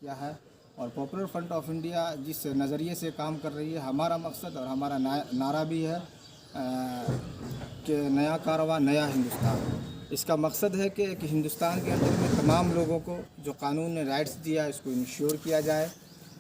किया है। और पॉपुलर फ्रंट ऑफ इंडिया जिस नज़रिए से काम कर रही है, हमारा मकसद और हमारा नारा भी है कि नया कारवां नया हिंदुस्तान। इसका मकसद है कि हिंदुस्तान के अंदर में तमाम लोगों को जो कानून ने राइट्स दिया है इसको इंश्योर किया जाए,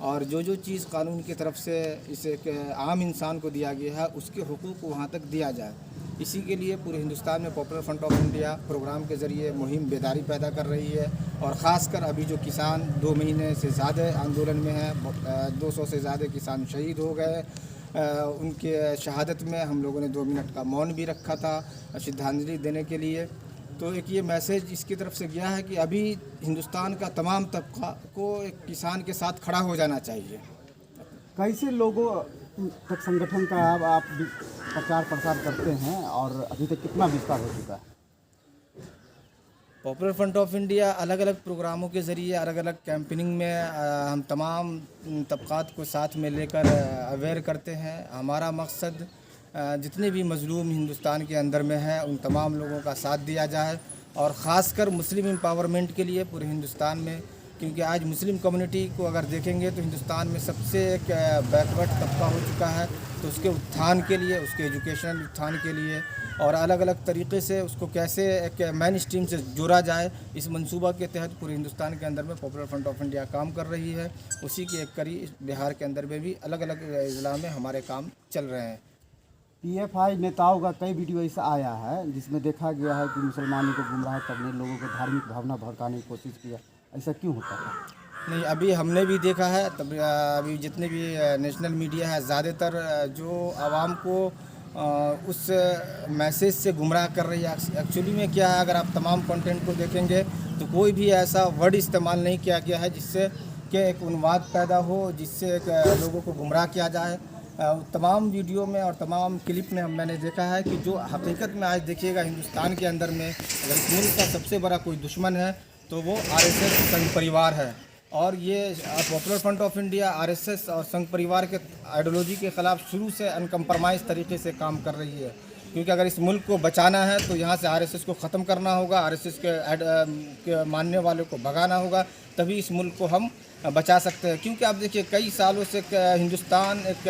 और जो चीज़ कानून की तरफ से इसे आम इंसान को दिया गया है उसके हुकूक को वहाँ तक दिया जाए। इसी के लिए पूरे हिंदुस्तान में popular front of India program के ज़रिए मुहिम बेदारी पैदा कर रही है। और ख़ासकर अभी जो किसान 2 महीने से ज़्यादा आंदोलन में हैं, 200 से ज़्यादा किसान शहीद हो गए। उनके शहादत में हम लोगों ने 2 मिनट का मौन भी रखा था श्रद्धांजलि देने के लिए। तो एक ये मैसेज इसकी तरफ से गया है कि अभी हिंदुस्तान का तमाम तबका को एक किसान के साथ खड़ा हो जाना चाहिए। कैसे लोगों तक संगठन का आप प्रचार प्रसार करते हैं और अभी तक कितना विस्तार हो चुका है? पॉपुलर फ्रंट ऑफ इंडिया अलग अलग प्रोग्रामों के ज़रिए अलग अलग कैंपेनिंग में हम तमाम तबक़ात को साथ में लेकर अवेयर करते हैं। हमारा मकसद जितने भी मज़लूम हिंदुस्तान के अंदर में हैं उन तमाम लोगों का साथ दिया जाए, और ख़ासकर मुस्लिम एम्पावरमेंट के लिए पूरे हिंदुस्तान में, क्योंकि आज मुस्लिम कम्युनिटी को अगर देखेंगे तो हिंदुस्तान में सबसे एक बैकवर्ड तबका हो चुका है। तो उसके उत्थान के लिए, उसके एजुकेशनल उत्थान के लिए और अलग अलग तरीक़े से उसको कैसे एक मेन स्ट्रीम से जोड़ा जाए, इस मंसूबा के तहत पूरे हिंदुस्तान के अंदर में पॉपुलर फ्रंट ऑफ इंडिया काम कर रही है। उसी की एक कड़ी बिहार के अंदर में भी अलग अलग ज़िला में हमारे काम चल रहे हैं। पीएफआई नेताओं का कई वीडियो ऐसा आया है जिसमें देखा गया है कि मुसलमानों को गुमराह करने, लोगों को धार्मिक भावना भड़काने की कोशिश किया। ऐसा क्यों होता है? नहीं, अभी हमने भी देखा है, तब अभी जितने भी नेशनल मीडिया है ज़्यादातर जो आवाम को उस मैसेज से गुमराह कर रही है। एक्चुअली में क्या है, अगर आप तमाम कंटेंट को देखेंगे तो कोई भी ऐसा वर्ड इस्तेमाल नहीं किया गया है जिससे कि एक उन्माद पैदा हो, जिससे एक लोगों को गुमराह किया जाए। तमाम वीडियो में और तमाम क्लिप में मैंने देखा है कि जो हकीकत में आज देखिएगा हिंदुस्तान के अंदर में अगर इस मुल्क का सबसे बड़ा कोई दुश्मन है तो वो आरएसएस संघ परिवार है। और ये popular front of India RSS और संघ परिवार के आइडियोलॉजी के ख़िलाफ़ शुरू से अनकम्प्रोमाइज़ तरीके से काम कर रही है, क्योंकि अगर इस मुल्क को बचाना है तो यहाँ से आरएसएस को ख़त्म करना होगा, आरएसएस के मानने वालों को भगाना होगा, तभी इस मुल्क को हम बचा सकते हैं। क्योंकि आप देखिए कई सालों से हिंदुस्तान एक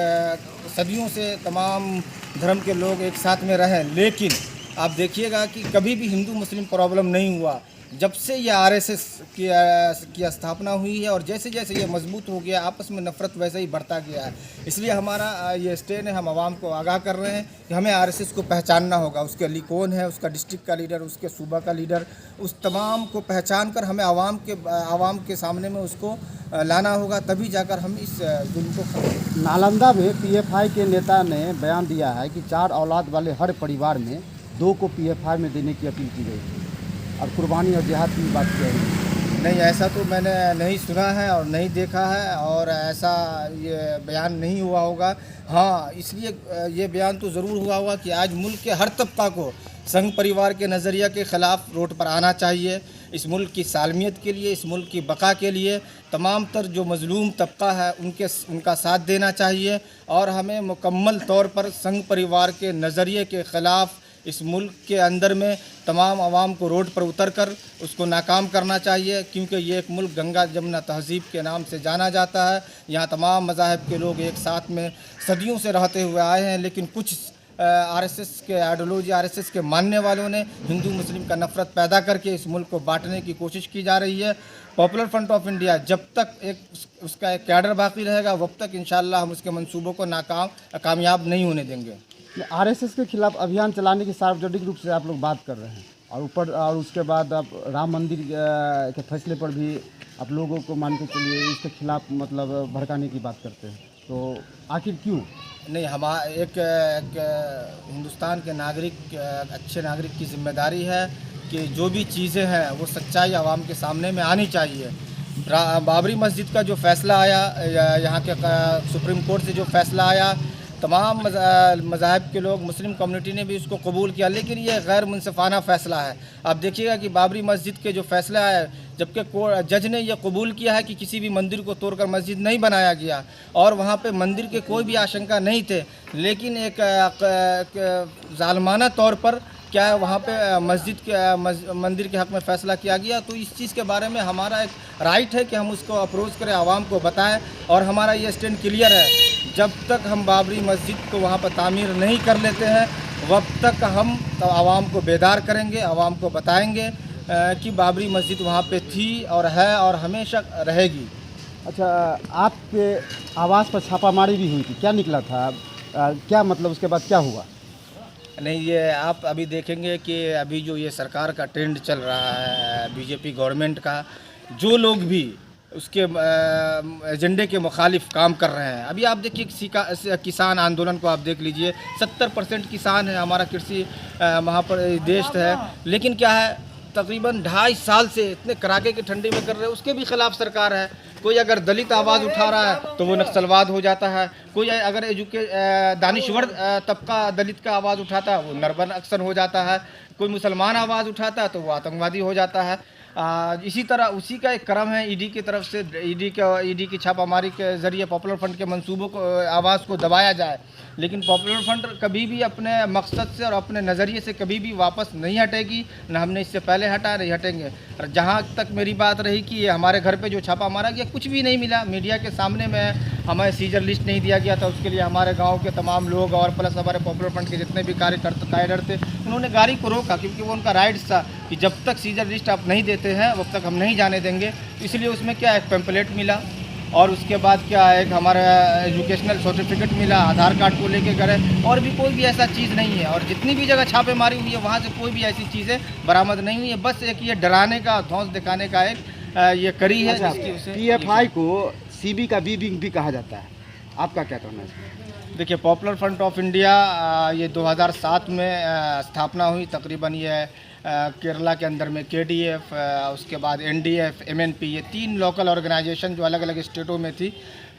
सदियों से तमाम धर्म के लोग एक साथ में रहे, लेकिन आप देखिएगा कि कभी भी हिंदू मुस्लिम प्रॉब्लम नहीं हुआ। जब से ये आरएसएस की स्थापना हुई है और जैसे जैसे ये मजबूत हो गया, आपस में नफ़रत वैसे ही बढ़ता गया है। इसलिए हमारा ये स्टैंड है, हम आवाम को आगाह कर रहे हैं कि हमें आरएसएस को पहचानना होगा, उसके लिए कौन है, उसका डिस्ट्रिक्ट का लीडर, उसके सूबा का लीडर, उस तमाम को पहचान कर हमें आवाम के सामने में उसको लाना होगा, तभी जाकर हम इस जुल्म को खत्म। नालंदा में पीएफआई के नेता ने बयान दिया है कि 4 औलाद वाले हर परिवार में 2 को पीएफआई में देने की अपील की गई और कुर्बानी और जिहाद की बात की गई। नहीं, ऐसा तो मैंने नहीं सुना है और नहीं देखा है, और ऐसा ये बयान नहीं हुआ होगा। हाँ, इसलिए ये बयान तो ज़रूर हुआ होगा कि आज मुल्क के हर तबका को संघ परिवार के नज़रिया के ख़िलाफ़ रोड पर आना चाहिए। इस मुल्क की सालमियत के लिए, इस मुल्क की बका के लिए तमाम तर जो मज़लूम तबका है उनका साथ देना चाहिए, और हमें मुकम्मल तौर पर संघ परिवार के नज़रिए के ख़िलाफ़ इस मुल्क के अंदर में तमाम आवाम को रोड पर उतर कर उसको नाकाम करना चाहिए। क्योंकि ये एक मुल्क गंगा जमुना तहज़ीब के नाम से जाना जाता है। यहाँ तमाम मज़ाहिब के लोग एक साथ में सदियों से रहते हुए आए हैं, लेकिन कुछ आरएसएस के आइडियोलॉजी, आरएसएस के मानने वालों ने हिंदू मुस्लिम का नफ़रत पैदा करके इस मुल्क को बांटने की कोशिश की जा रही है। पॉपुलर फ्रंट ऑफ इंडिया जब तक उसका एक कैडर बाकी रहेगा, वब तक इंशाअल्लाह हम उसके मंसूबों को कामयाब नहीं होने देंगे। आरएसएस के खिलाफ अभियान चलाने की सार्वजनिक रूप से आप लोग बात कर रहे हैं, और उसके बाद आप राम मंदिर के फैसले पर भी आप लोगों को मान के चलिए इसके खिलाफ मतलब भड़काने की बात करते हैं, तो आखिर क्यों? नहीं, एक हिंदुस्तान के नागरिक, अच्छे नागरिक की जिम्मेदारी है कि जो भी चीज़ें हैं वो सच्चाई आवाम के सामने में आनी चाहिए। बाबरी मस्जिद का जो फ़ैसला आया, यहाँ के सुप्रीम कोर्ट से जो फ़ैसला आया, तमाम मज़ाहिब के लोग, मुस्लिम कम्युनिटी ने भी उसको कबूल किया, लेकिन ये गैर मुनसिफाना फ़ैसला है। आप देखिएगा कि बाबरी मस्जिद के जो फ़ैसला है, जबकि जज ने यह कबूल किया है कि किसी भी मंदिर को तोड़कर मस्जिद नहीं बनाया गया और वहाँ पे मंदिर के कोई भी आशंका नहीं थे, लेकिन एक जालमाना तौर पर क्या है वहाँ पे मस्जिद के मंदिर के हक़ में फ़ैसला किया गया। तो इस चीज़ के बारे में हमारा एक राइट है कि हम उसको अप्रोच करें, आवाम को बताएं। और हमारा ये स्टैंड क्लियर है, जब तक हम बाबरी मस्जिद को वहाँ पर तामीर नहीं कर लेते हैं वब तक हम तो आवाम को बेदार करेंगे, आवाम को बताएंगे कि बाबरी मस्जिद वहाँ पे थी और है और हमेशा रहेगी। अच्छा, आपके आवास पर छापामारी भी हुई थी, क्या निकला था? क्या मतलब उसके बाद क्या हुआ? नहीं, ये आप अभी देखेंगे कि अभी जो ये सरकार का ट्रेंड चल रहा है बीजेपी गवर्नमेंट का, जो लोग भी उसके एजेंडे के मुखालिफ काम कर रहे हैं। अभी आप देखिए किसान आंदोलन को आप देख लीजिए, 70% किसान है, हमारा कृषि वहाँ पर देश है। लेकिन क्या है, तकरीबन 2.5 साल से इतने कड़ाके की ठंडी में कर रहे हैं, उसके भी खिलाफ सरकार है। कोई अगर दलित आवाज़ उठा रहा है तो वो नक्सलवाद हो जाता है। कोई अगर दानिश्वर तबका दलित का आवाज़ उठाता है वो नरबन अक्सर हो जाता है। कोई मुसलमान आवाज़ उठाता है तो वो आतंकवादी हो जाता है। इसी तरह उसी का एक क्रम है, ईडी की तरफ से ईडी की छापामारी के ज़रिए पॉपुलर फ्रंट के मंसूबों को आवाज़ को दबाया जाए। लेकिन पॉपुलर फ्रंट कभी भी अपने मकसद से और अपने नज़रिए से कभी भी वापस नहीं हटेगी, न हमने इससे पहले हटा, नहीं हटेंगे। और जहाँ तक मेरी बात रही कि हमारे घर पे जो छापा मारा गया, कुछ भी नहीं मिला, मीडिया के सामने में हमें सीजर लिस्ट नहीं दिया गया था। उसके लिए हमारे गाँव के तमाम लोग और प्लस हमारे पॉपुलर फ्रंट के जितने भी कार्यकर्ता थे, उन्होंने गाड़ी को रोका, क्योंकि वो उनका राइट्स था कि जब तक सीजर लिस्ट आप नहीं देते हैं तब तक हम नहीं जाने देंगे। इसलिए उसमें क्या एक पैम्पलेट मिला और उसके बाद क्या है, एक हमारा एजुकेशनल सर्टिफिकेट मिला, आधार कार्ड को लेके गए, और भी कोई भी ऐसा चीज़ नहीं है। और जितनी भी जगह छापेमारी हुई है वहाँ से कोई भी ऐसी चीज़ें बरामद नहीं हुई है। बस एक ये डराने का, धौंस दिखाने का एक ये करी है। पीएफआई को सीबी का बी विंग भी कहा जाता है, आपका क्या कहना है इसमें? देखिए, पॉपुलर फ्रंट ऑफ इंडिया ये 2007 में स्थापना हुई। तकरीबन ये केरला के अंदर में केडीएफ, उसके बाद एनडीएफ, एमएनपी, ये 3 लोकल ऑर्गेनाइजेशन जो अलग अलग स्टेटों में थी,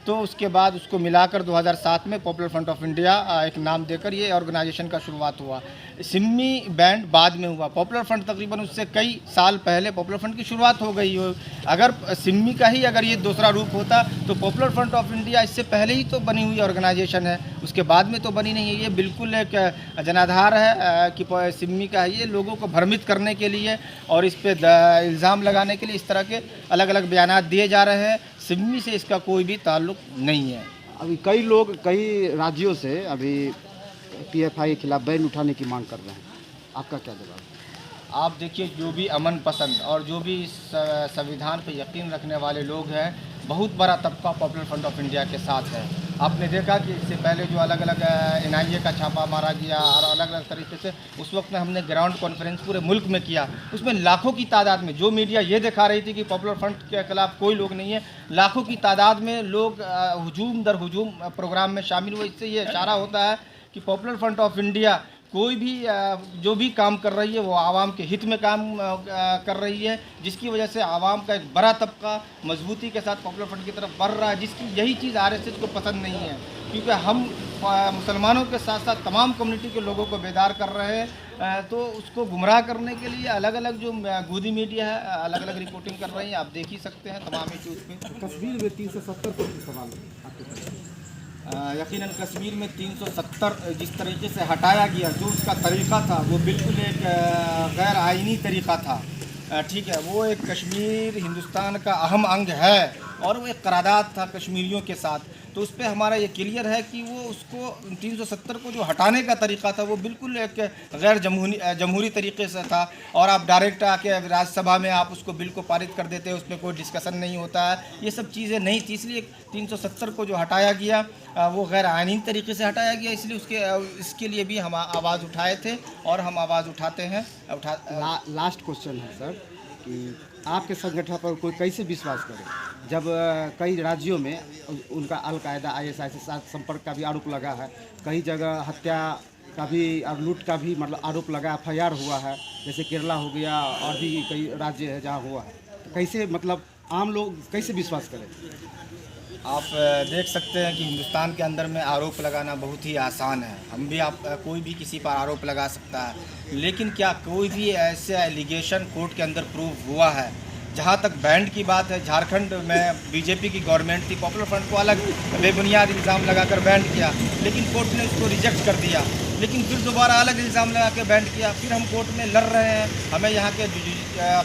तो उसके बाद उसको मिलाकर 2007 में पॉपुलर फ्रंट ऑफ इंडिया एक नाम देकर ये ऑर्गेनाइजेशन का शुरुआत हुआ। सिम्मी बैंड बाद में हुआ, पॉपुलर फ्रंट तकरीबन उससे कई साल पहले पॉपुलर फ्रंट की शुरुआत हो गई हो। अगर सिम्मी का ही अगर ये दूसरा रूप होता तो पॉपुलर फ्रंट ऑफ इंडिया इससे पहले ही तो बनी हुई ऑर्गेनाइजेशन है, उसके बाद में तो बनी नहीं है। ये बिल्कुल एक जनाधार है कि सिम्मी का है, ये लोगों को भ्रमित करने के लिए और इस पर इल्ज़ाम लगाने के लिए इस तरह के अलग अलग बयानात दिए जा रहे हैं। सिम्मी से इसका कोई भी ताल्लुक नहीं है। अभी कई लोग कई राज्यों से अभी पीएफआई के खिलाफ बैन उठाने की मांग कर रहे हैं, आपका क्या जवाब? आप देखिए, जो भी अमन पसंद और जो भी संविधान पे यकीन रखने वाले लोग हैं, बहुत बड़ा तबका पॉपुलर फ्रंट ऑफ इंडिया के साथ है। आपने देखा कि इससे पहले जो अलग अलग एनआईए का छापा मारा गया और अलग अलग तरीके से उस वक्त में हमने ग्राउंड कॉन्फ्रेंस पूरे मुल्क में किया, उसमें लाखों की तादाद में जो मीडिया ये दिखा रही थी कि पॉपुलर फ्रंट के खिलाफ कोई लोग नहीं है, लाखों की तादाद में लोग हुजूम दर हुजूम प्रोग्राम में शामिल हुए। इससे ये इशारा होता है कि पॉपुलर फ्रंट ऑफ इंडिया कोई भी जो भी काम कर रही है वो आवाम के हित में काम कर रही है, जिसकी वजह से आवाम का एक बड़ा तबका मजबूती के साथ पॉपुलर फ्रंट की तरफ बढ़ रहा है, जिसकी यही चीज़ आरएसएस को पसंद नहीं है। क्योंकि हम मुसलमानों के साथ साथ तमाम कम्युनिटी के लोगों को बेदार कर रहे हैं, तो उसको गुमराह करने के लिए अलग अलग जो गोदी मीडिया है अलग अलग रिपोर्टिंग कर रही है। आप देख ही सकते हैं तमाम इश्यूज़ पे। कश्मीर में 370 पर सवाल आपके यकीनन कश्मीर में 370 जिस तरीके से हटाया गया, जो उसका तरीक़ा था वो बिल्कुल एक गैर आइनी तरीक़ा था। ठीक है, वो एक कश्मीर हिंदुस्तान का अहम अंग है और वो एक करारदाद था कश्मीरियों के साथ। तो उस पर हमारा ये क्लियर है कि वो उसको 370 को जो हटाने का तरीका था वो बिल्कुल एक गैर जमहूरी तरीके से था। और आप डायरेक्ट आके राज्यसभा में आप उसको बिल को पारित कर देते हैं, उसमें कोई डिस्कशन नहीं होता है, ये सब चीज़ें नहीं थी। इसलिए 370 को जो हटाया गया वो गैर आइनी तरीके से हटाया गया, इसलिए इसके लिए भी हम आवाज़ उठाए थे और हम आवाज़ उठाते हैं। लास्ट क्वेश्चन है सर कि आपके संगठन पर कोई कैसे विश्वास करे जब कई राज्यों में उनका अलकायदा आईएसआई से साथ संपर्क का भी आरोप लगा है, कई जगह हत्या का भी और लूट का भी मतलब आरोप लगा, एफआईआर हुआ है, जैसे केरला हो गया और भी कई राज्य है जहाँ हुआ है, तो कैसे मतलब आम लोग कैसे विश्वास करें? आप देख सकते हैं कि हिंदुस्तान के अंदर में आरोप लगाना बहुत ही आसान है। हम भी कोई भी किसी पर आरोप लगा सकता है, लेकिन क्या कोई भी ऐसे एलिगेशन कोर्ट के अंदर प्रूव हुआ है? जहाँ तक बैंड की बात है, झारखंड में बीजेपी की गवर्नमेंट थी, पॉपुलर फ्रंट को अलग बेबुनियाद इल्ज़ाम लगाकर बैंड किया, लेकिन कोर्ट ने उसको रिजेक्ट कर दिया। लेकिन फिर दोबारा अलग इल्ज़ाम लगा के बैंड किया। फिर हम कोर्ट में लड़ रहे हैं। हमें यहाँ के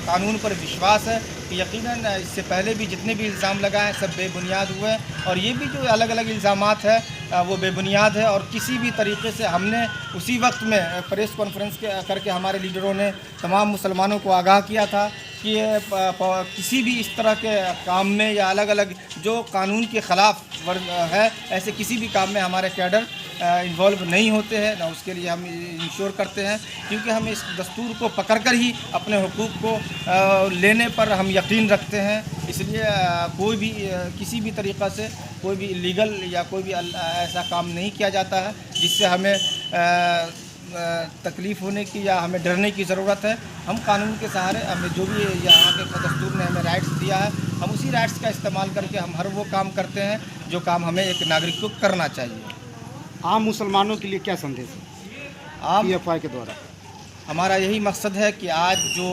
कानून पर विश्वास है कि यकीनन इससे पहले भी जितने भी इल्ज़ाम लगाए सब बेबुनियाद हुए, और ये भी जो अलग अलग इल्ज़ामात है वो बेबुनियाद है। और किसी भी तरीके से हमने उसी वक्त में प्रेस कॉन्फ्रेंस करके हमारे लीडरों ने तमाम मुसलमानों को आगाह किया था कि किसी भी इस तरह के काम में या अलग अलग जो कानून के ख़िलाफ़ है, ऐसे किसी भी काम में हमारे कैडर इन्वॉल्व नहीं होते हैं, ना उसके लिए हम इंश्योर करते हैं, क्योंकि हम इस दस्तूर को पकड़कर ही अपने हुकूक को लेने पर हम यकीन रखते हैं। इसलिए कोई भी किसी भी तरीक़ा से कोई भी इलीगल या कोई भी ऐसा काम नहीं किया जाता है जिससे हमें तकलीफ़ होने की या हमें डरने की ज़रूरत है। हम कानून के सहारे, हमें जो भी यहाँ के दस्तूर ने हमें राइट्स दिया है, हम उसी राइट्स का इस्तेमाल करके हम हर वो काम करते हैं जो काम हमें एक नागरिक को करना चाहिए। आम मुसलमानों के लिए क्या संदेश है आम PFI के द्वारा? हमारा यही मकसद है कि आज जो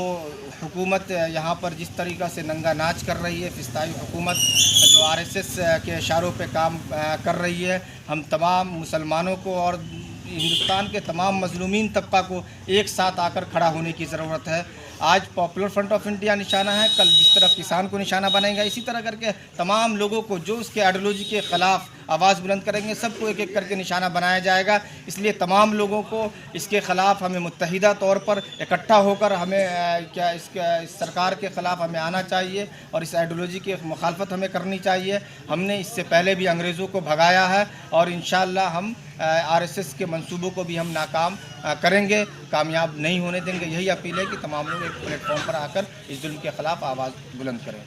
हुकूमत यहाँ पर जिस तरीक़ा से नंगा नाच कर रही है, फिस्ताई हुकूमत जो RSS के इशारों पे काम कर रही है, हम तमाम मुसलमानों को और हिंदुस्तान के तमाम मजलूमीन तबका को एक साथ आकर खड़ा होने की ज़रूरत है। आज पॉपुलर फ्रंट ऑफ इंडिया निशाना है, कल जिस तरह किसान को निशाना बनाएगा, इसी तरह करके तमाम लोगों को जो उसके आइडियोलॉजी के ख़िलाफ़ आवाज़ बुलंद करेंगे सबको एक एक करके निशाना बनाया जाएगा। इसलिए तमाम लोगों को इसके ख़िलाफ़ हमें मुत्तहिदा तौर पर इकट्ठा होकर हमें इस सरकार के ख़िलाफ़ हमें आना चाहिए और इस आइडियोलॉजी की मुखालफत हमें करनी चाहिए। हमने इससे पहले भी अंग्रेज़ों को भगाया है और इंशाअल्लाह हम RSS के मंसूबों को भी हम नाकाम करेंगे, कामयाब नहीं होने देंगे। यही अपील है कि तमाम लोग एक प्लेटफॉर्म पर आकर इस जुल्म के ख़िलाफ़ आवाज़ बुलंद करें।